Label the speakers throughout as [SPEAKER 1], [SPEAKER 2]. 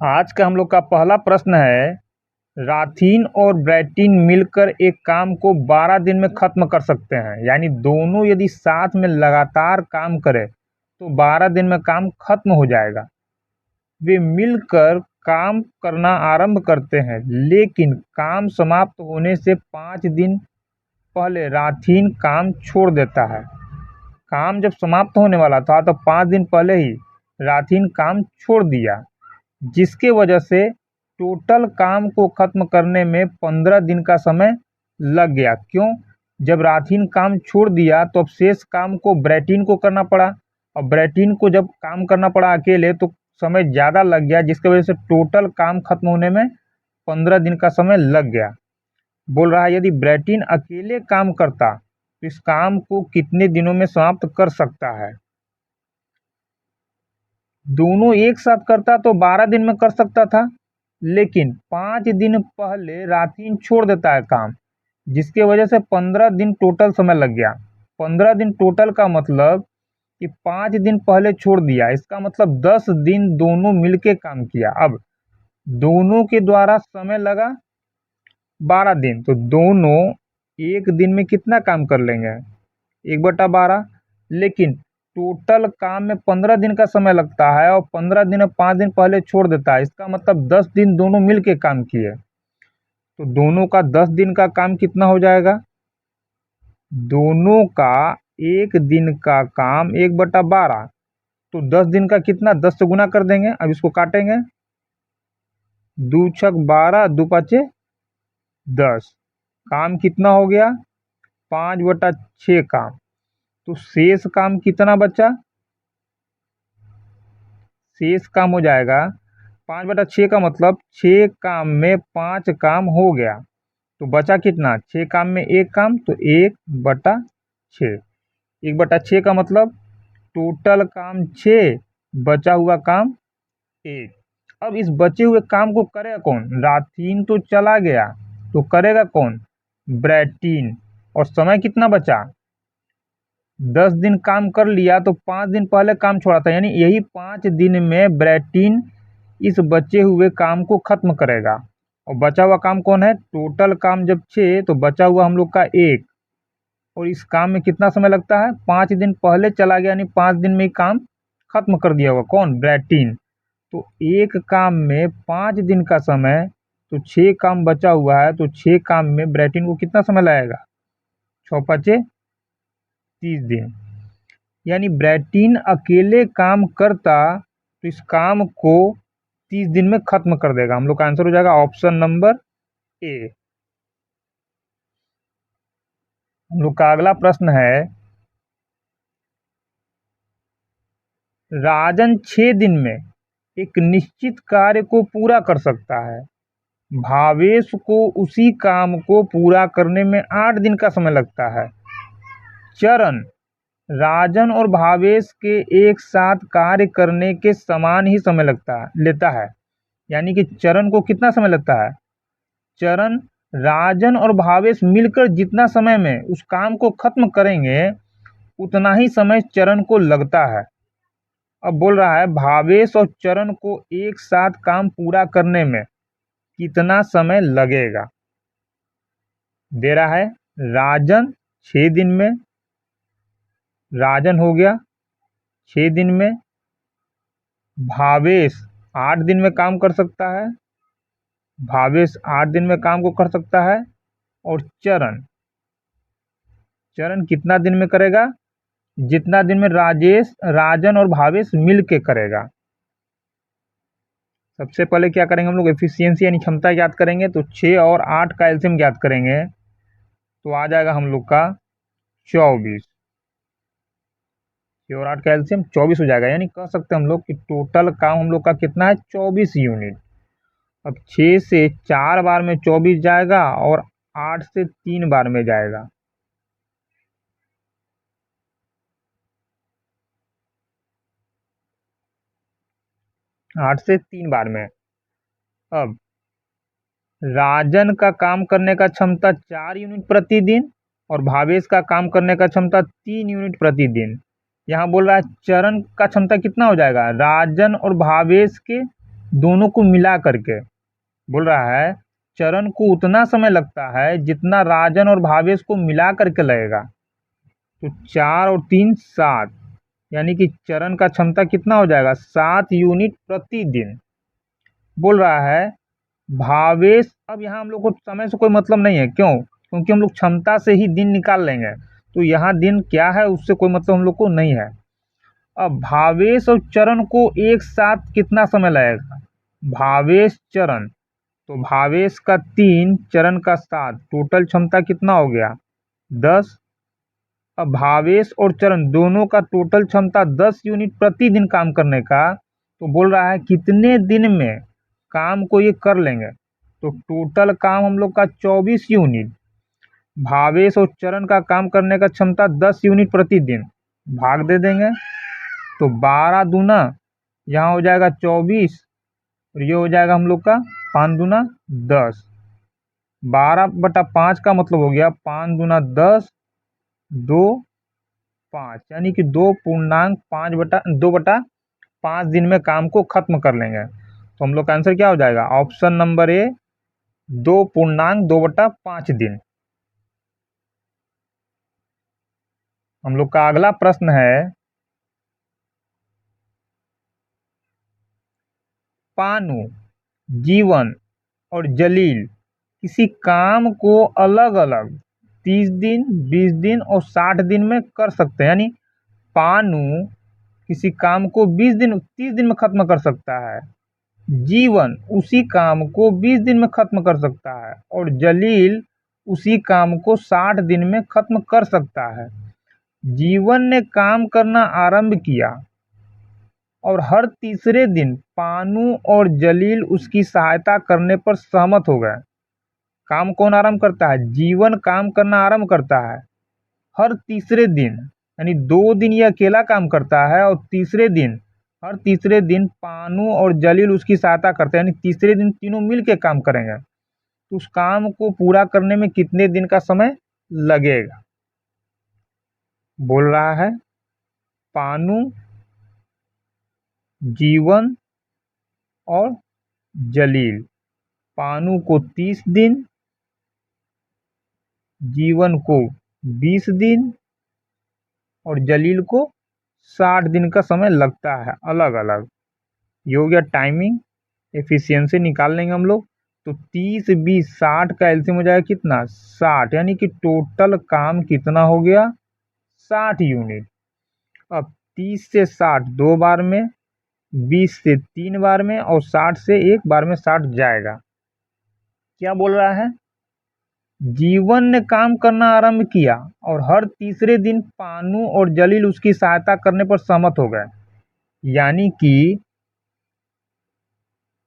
[SPEAKER 1] आज का हम लोग का पहला प्रश्न है, राथीन और ब्रैटिन मिलकर एक काम को 12 दिन में खत्म कर सकते हैं। यानी दोनों यदि साथ में लगातार काम करें तो 12 दिन में काम खत्म हो जाएगा। वे मिलकर काम करना आरंभ करते हैं, लेकिन काम समाप्त होने से 5 दिन पहले राथीन काम छोड़ देता है। काम जब समाप्त होने वाला था तो 5 दिन पहले ही राथीन काम छोड़ दिया, जिसके वजह से टोटल काम को खत्म करने में 15 दिन का समय लग गया। क्यों? जब राथीन काम छोड़ दिया तो अब शेष काम को ब्रैटिन को करना पड़ा, और ब्रैटिन को जब काम करना पड़ा अकेले तो समय ज़्यादा लग गया, जिसकी वजह से टोटल काम खत्म होने में 15 दिन का समय लग गया। बोल रहा है, यदि ब्रैटिन अकेले काम करता तो इस काम को कितने दिनों में समाप्त कर सकता है? दोनों एक साथ करता तो 12 दिन में कर सकता था, लेकिन 5 दिन पहले राथीन छोड़ देता है काम, जिसके वजह से 15 दिन टोटल समय लग गया। 15 दिन टोटल का मतलब कि 5 दिन पहले छोड़ दिया, इसका मतलब 10 दिन दोनों मिलके काम किया। अब दोनों के द्वारा समय लगा 12 दिन, तो दोनों एक दिन में कितना काम कर लेंगे? 1/12। लेकिन टोटल काम में 15 दिन का समय लगता है, और 15 दिन और 5 दिन पहले छोड़ देता है, इसका मतलब 10 दिन दोनों मिल के काम किए। तो दोनों का 10 दिन का काम कितना हो जाएगा? दोनों का एक दिन का काम 1/12, तो 10 दिन का कितना? 10 से गुना कर देंगे। अब इसको काटेंगे, 2 छक 12, 2 पाँचे 10। काम कितना हो गया? 5/6 काम। तो शेष काम कितना बचा? शेष काम हो जाएगा 5/6 का मतलब 6 काम में 5 काम हो गया, तो बचा कितना? 6 काम में 1 काम, तो 1/6। 1/6 का मतलब टोटल काम 6, बचा हुआ काम 1। अब इस बचे हुए काम को करेगा कौन? राथीन तो चला गया, तो करेगा कौन? ब्रैटिन। और समय कितना बचा? 10 दिन काम कर लिया तो 5 दिन पहले काम छोड़ा था, यानी यही 5 दिन में ब्रैटिन इस बचे हुए काम को खत्म करेगा। और बचा हुआ काम कौन है? टोटल काम जब 6, तो बचा हुआ हम लोग का 1। और इस काम में कितना समय लगता है? 5 दिन पहले चला गया, यानी 5 दिन में ही काम खत्म कर दिया होगा। कौन? ब्रैटिन। तो एक काम में 5 दिन का समय, तो 6 काम बचा हुआ है, तो 6 काम में ब्रैटिन को कितना समय लगेगा? 6×5 = 30 दिन। यानी ब्रैटिन अकेले काम करता तो इस काम को 30 दिन में खत्म कर देगा। हम लोग का आंसर हो जाएगा ऑप्शन नंबर ए। हम लोग का अगला प्रश्न है, राजन 6 दिन में एक निश्चित कार्य को पूरा कर सकता है। भावेश को उसी काम को पूरा करने में 8 दिन का समय लगता है। चरण राजन और भावेश के एक साथ कार्य करने के समान ही समय लेता है। यानी कि चरण को कितना समय लगता है? चरण राजन और भावेश मिलकर जितना समय में उस काम को खत्म करेंगे, उतना ही समय चरण को लगता है। अब बोल रहा है, भावेश और चरण को एक साथ काम पूरा करने में कितना समय लगेगा? दे रहा है, राजन 6 दिन में, राजन हो गया 6 दिन में, भावेश 8 दिन में काम कर सकता है, भावेश 8 दिन में काम को कर सकता है, और चरण कितना दिन में करेगा? जितना दिन में राजन और भावेश मिल के करेगा। सबसे पहले क्या करेंगे हम लोग? एफिशिएंसी यानी क्षमता ज्ञात करेंगे। तो 6 और 8 का एलसीएम ज्ञात करेंगे, तो आ जाएगा हम लोग का 24। 6 और 8 का एलसीएम 24 हो जाएगा। यानी कह सकते हैं हम लोग कि टोटल काम हम लोग का कितना है? 24 यूनिट। अब 6 से 4 बार में 24 जाएगा, और 8 से 3 बार में जाएगा। आठ से 3 बार में। अब राजन का काम करने का क्षमता 4 यूनिट प्रतिदिन, और भावेश का काम करने का क्षमता 3 यूनिट प्रतिदिन। यहाँ बोल रहा है चरण का क्षमता कितना हो जाएगा? राजन और भावेश के दोनों को मिला करके बोल रहा है चरण को उतना समय लगता है जितना राजन और भावेश को मिला करके लगेगा। तो 4 और 3 7, यानी कि चरण का क्षमता कितना हो जाएगा 7 यूनिट प्रतिदिन। बोल रहा है भावेश, अब यहाँ हम लोग को समय से कोई मतलब नहीं है, क्यों? क्योंकि हम लोग क्षमता से ही दिन निकाल लेंगे, तो यहाँ दिन क्या है उससे कोई मतलब हम लोग को नहीं है। अब भावेश और चरण को एक साथ कितना समय लगेगा, भावेश चरण, तो भावेश का 3 चरण का 7, टोटल क्षमता कितना हो गया 10। अब भावेश और चरण दोनों का टोटल क्षमता 10 यूनिट प्रतिदिन काम करने का, तो बोल रहा है कितने दिन में काम को ये कर लेंगे। तो टोटल काम हम लोग का 24 यूनिट, भावेश और चरण का काम करने का क्षमता 10 यूनिट प्रतिदिन, भाग दे देंगे तो 12 दूना यहाँ हो जाएगा 24 और ये हो जाएगा हम लोग का 5 दूना 10। 12/5 का मतलब हो गया 5 दूना 10, 2 5, यानी कि 2.5 दिन में काम को खत्म कर लेंगे। तो हम लोग का आंसर क्या हो जाएगा, ऑप्शन नंबर ए 2.2/5 दिन। हम लोग का अगला प्रश्न है पानु, जीवन और जलील किसी काम को अलग अलग 30 दिन, 20 दिन और 60 दिन में कर सकते हैं। यानी पानु किसी काम को 20 दिन 30 दिन में खत्म कर सकता है, जीवन उसी काम को 20 दिन में खत्म कर सकता है और जलील उसी काम को 60 दिन में खत्म कर सकता है। जीवन ने काम करना आरंभ किया और हर तीसरे दिन पानु और जलील उसकी सहायता करने पर सहमत हो गए। काम कौन आरंभ करता है, जीवन काम करना आरंभ करता है हर तीसरे दिन, यानी 2 दिन ये अकेला काम करता है और हर तीसरे दिन पानु और जलील उसकी सहायता करते हैं, यानी तीसरे दिन तीनों मिल के काम करेंगे। तो उस काम को पूरा करने में कितने दिन का समय लगेगा। बोल रहा है पानु, जीवन और जलील, पानु को 30 दिन, जीवन को 20 दिन और जलील को 60 दिन का समय लगता है अलग अलग। ये हो गया टाइमिंग, एफिशिएंसी निकाल लेंगे हम लोग। तो 30 20 60 का एलसीएम हो जाएगा कितना 60, यानी कि टोटल काम कितना हो गया 60 यूनिट। अब 30 से 60 2 बार में, 20 से 3 बार में और 60 से 1 बार में 60 जाएगा। क्या बोल रहा है, जीवन ने काम करना आरंभ किया और हर तीसरे दिन पानु और जलील उसकी सहायता करने पर सहमत हो गए। यानी कि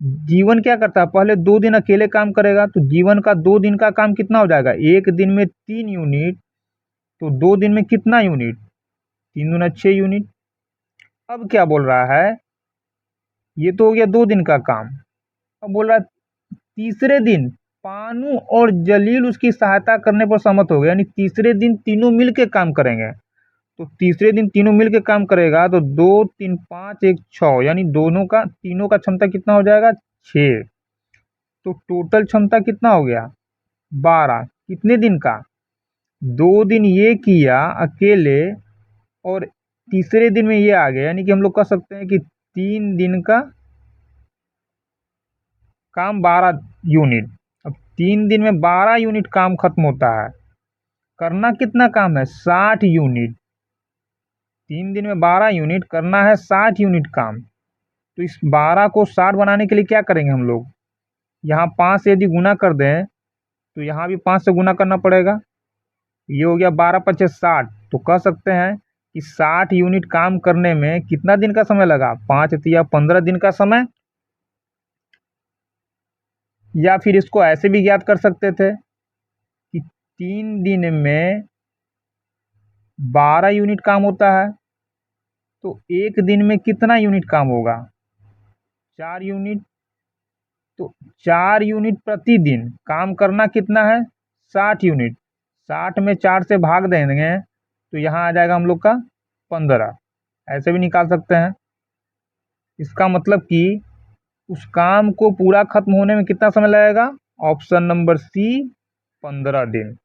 [SPEAKER 1] जीवन क्या करता है, पहले 2 दिन अकेले काम करेगा, तो जीवन का 2 दिन का काम कितना हो जाएगा, 1 दिन में 3 यूनिट, तो 2 दिन में कितना यूनिट 3 दूना 6 यूनिट। अब क्या बोल रहा है, ये तो हो गया 2 दिन का काम। अब बोल रहा है तीसरे दिन पानु और जलील उसकी सहायता करने पर सहमत हो गए, यानी तीसरे दिन तीनों मिलके काम करेंगे। तो तीसरे दिन तीनों मिलके काम करेगा तो 2 3 5 1 6, यानी तीनों का क्षमता कितना हो जाएगा 6। तो टोटल क्षमता कितना हो गया 12। कितने दिन का, 2 दिन ये किया अकेले और तीसरे दिन में ये आ गया, यानी कि हम लोग कह सकते हैं कि 3 दिन का काम 12 यूनिट। अब 3 दिन में 12 यूनिट काम खत्म होता है, करना कितना काम है 60 यूनिट। 3 दिन में 12 यूनिट, करना है 60 यूनिट काम। तो इस 12 को 60 बनाने के लिए क्या करेंगे हम लोग, यहाँ 5 से यदि गुना कर दें तो यहाँ भी 5 से गुना करना पड़ेगा। ये हो गया 12 पचे 60, तो कह सकते हैं कि 60 यूनिट काम करने में कितना दिन का समय लगा 5 तिया 15 दिन का समय। या फिर इसको ऐसे भी ज्ञात कर सकते थे कि 3 दिन में 12 यूनिट काम होता है, तो 1 दिन में कितना यूनिट काम होगा 4 यूनिट। तो 4 यूनिट प्रतिदिन काम करना कितना है 60 यूनिट, 60 में 4 से भाग देंगे तो यहाँ आ जाएगा हम लोग का 15। ऐसे भी निकाल सकते हैं। इसका मतलब कि उस काम को पूरा खत्म होने में कितना समय लगेगा? ऑप्शन नंबर सी 15 दिन।